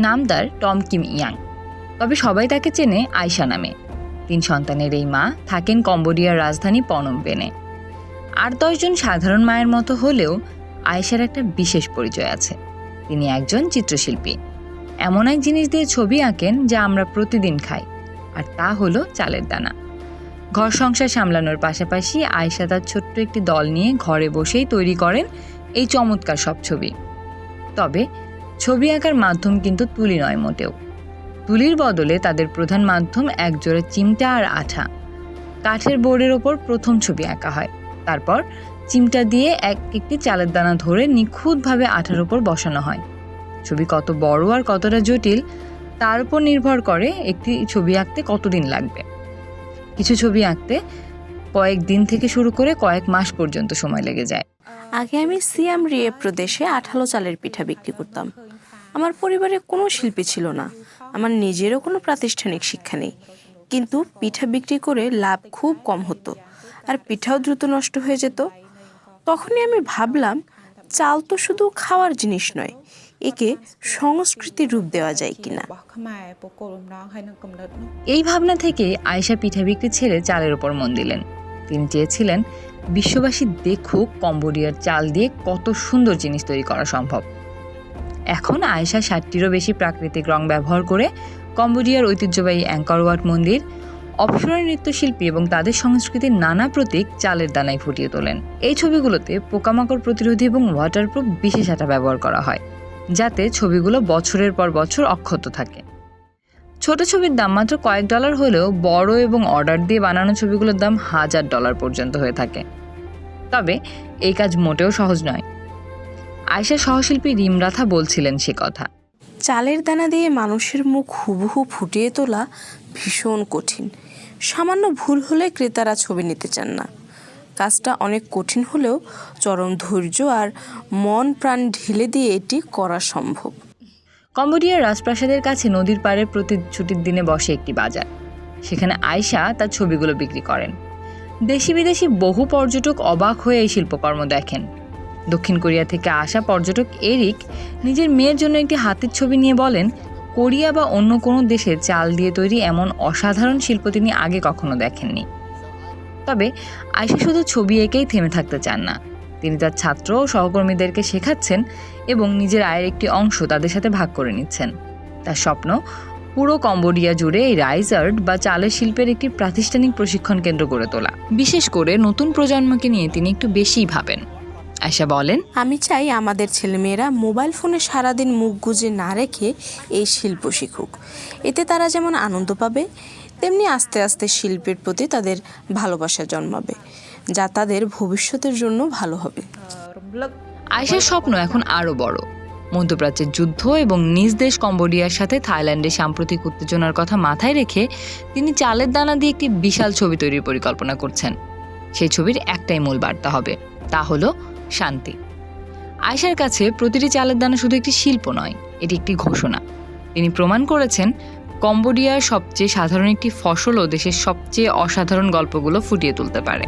নাম তার Tom Kim young, তবে সবাই তাকে চেনে আয়শা নামে। 3 সন্তানের এই মা থাকেন কম্বোডিয়ার রাজধানী পনম পেনে। 8-10 জন সাধারণ মায়ের মতো হলেও আয়েশার একটা বিশেষ পরিচয় আছে। তিনি একজন চিত্রশিল্পী। এমন এক জিনিস দিয়ে ছবি আঁকেন যা আমরা প্রতিদিন খাই, আর তা হলো চালের দানা। ঘর সংসার সামলানোর পাশাপাশি আয়েশা তার ছোট্ট একটি দল নিয়ে ঘরে বসেই তৈরি করেন এই চমৎকার সব ছবি। তবে ছবি আঁকার মাধ্যম কিন্তু তুলি নয় মোটেও। তুলির বদলে তাদের প্রধান মাধ্যম একজোড়া চিমটা আর আঠা। কাঠের বোর্ডের ওপর প্রথম ছবি আঁকা হয়, তারপর চিমটা দিয়ে একটি চালের দানা ধরে নিখুঁতভাবে আঠার ওপর বসানো হয়। ছবি কত বড় আর কতটা জটিল তার উপর নির্ভর করে একটি ছবি আঁকতে কতদিন লাগবে। কিছু ছবি আঁকতে কয়েকদিন থেকে শুরু করে কয়েক মাস পর্যন্ত সময় লেগে যায়। আগে আমি সিয়াম রিয়ে প্রদেশে আঠালো চালের পিঠা বিক্রি করতাম। আমার পরিবারে কোনো শিল্পী ছিল না, আমার নিজেরও কোনো প্রাতিষ্ঠানিক শিক্ষা নেই, কিন্তু পিঠা বিক্রি করে লাভ খুব কম হতো আর পিঠাও দ্রুত নষ্ট হয়ে যেত। তখনই আমি ভাবলাম, চাল তো শুধু খাওয়ার জিনিস নয়, একে সংস্কৃতির রূপ দেওয়া যায় কিনা। এই ভাবনা থেকে আয়েশা পিঠা বিক্রি ছেড়ে চালের ওপর মন দিলেন। তিনি চেয়েছিলেন বিশ্ববাসী দেখুক কম্বোডিয়ার চাল দিয়ে কত সুন্দর জিনিস তৈরি করা সম্ভব। এখন আয়েশা 60টিরও বেশি প্রাকৃতিক রং ব্যবহার করে কম্বোডিয়ার ঐতিহ্যবাহী অ্যাঙ্কর ওয়াট মন্দির, অপসরা নৃত্যশিল্পী এবং তাদের সংস্কৃতির নানা প্রতীক চালের দানায় ফুটিয়ে তোলেন। এই ছবিগুলোতে পোকামাকড় প্রতিরোধী এবং ওয়াটারপ্রুফ বিশেষ আঠা ব্যবহার করা হয়, যাতে ছবিগুলো বছরের পর বছর অক্ষত থাকে। ছোট ছবির দাম মাত্র কয়েক ডলার হলেও বড় এবং অর্ডার দিয়ে বানানো ছবিগুলোর দাম $1000 পর্যন্ত হয়ে থাকে। তবে এই কাজ মোটেও সহজ নয়। আয়েশা সহশিল্পী রিম রাথা বলছিলেন সে কথা। চালের দানা দিয়ে মানুষের মুখ হুবহু ফুটিয়ে তোলা ভীষণ কঠিন। সামান্য ভুল হলে ক্রেতারা ছবি নিতে চান না। কাজটা অনেক কঠিন হলেও চরম ধৈর্য আর মন প্রাণ ঢেলে দিয়ে এটি করা সম্ভব। কম্বোডিয়ার রাজপ্রাসাদের কাছে নদীর পাড়ে প্রতি ছুটির দিনে বসে একটি বাজার। সেখানে আয়েশা তার ছবিগুলো বিক্রি করেন। দেশি বিদেশি বহু পর্যটক অবাক হয়ে এই শিল্পকর্ম দেখেন। দক্ষিণ কোরিয়া থেকে আসা পর্যটক এরিক নিজের মেয়ের জন্য একটি হাতির ছবি নিয়ে বলেন, কোরিয়া বা অন্য কোনো দেশে চাল দিয়ে তৈরি এমন অসাধারণ শিল্প তিনি আগে কখনো দেখেননি। তবে আয়েশা শুধু ছবি এঁকেই থেমে থাকতে চান না। তিনি তার ছাত্র ও সহকর্মীদেরকে শেখাচ্ছেন এবং নিজের আয়ের একটি অংশ তাদের সাথে ভাগ করে নিচ্ছেন। তার স্বপ্ন পুরো কম্বোডিয়া জুড়ে এই রাইস আর্ট বা চালের শিল্পের একটি প্রাতিষ্ঠানিক প্রশিক্ষণ কেন্দ্র গড়ে তোলা। বিশেষ করে নতুন প্রজন্মকে নিয়ে তিনি একটু বেশিই ভাবেন। আয়েশা বলেন, আমি চাই আমাদের ছেলেমেয়েরা মোবাইল ফোনে সারাদিন মুখ গুজে না রেখে এই শিল্প শিখুক। এতে তারা যেমন আনন্দ পাবে, তেমনি আস্তে আস্তে শিল্পের প্রতি তাদের ভালোবাসা জন্মাবে, যা তাদের ভবিষ্যতের জন্য ভালো হবে। আয়েশার স্বপ্ন এখন আরও বড়। মধ্যপ্রাচ্যের যুদ্ধ এবং নিজ দেশ কম্বোডিয়ার সাথে থাইল্যান্ডের সাম্প্রতিক উত্তেজনার কথা মাথায় রেখে তিনি চালের দানা দিয়ে একটি বিশাল ছবি তৈরির পরিকল্পনা করছেন। সেই ছবির একটাই মূল বার্তা হবে, তা হলো শান্তি। আয়েশার কাছে প্রতিটি চালের দানা শুধু একটি শিল্প নয়, এটি একটি ঘোষণা। তিনি প্রমাণ করেছেন কম্বোডিয়ার সবচেয়ে সাধারণ একটি ফসলও দেশের সবচেয়ে অসাধারণ গল্পগুলো ফুটিয়ে তুলতে পারে।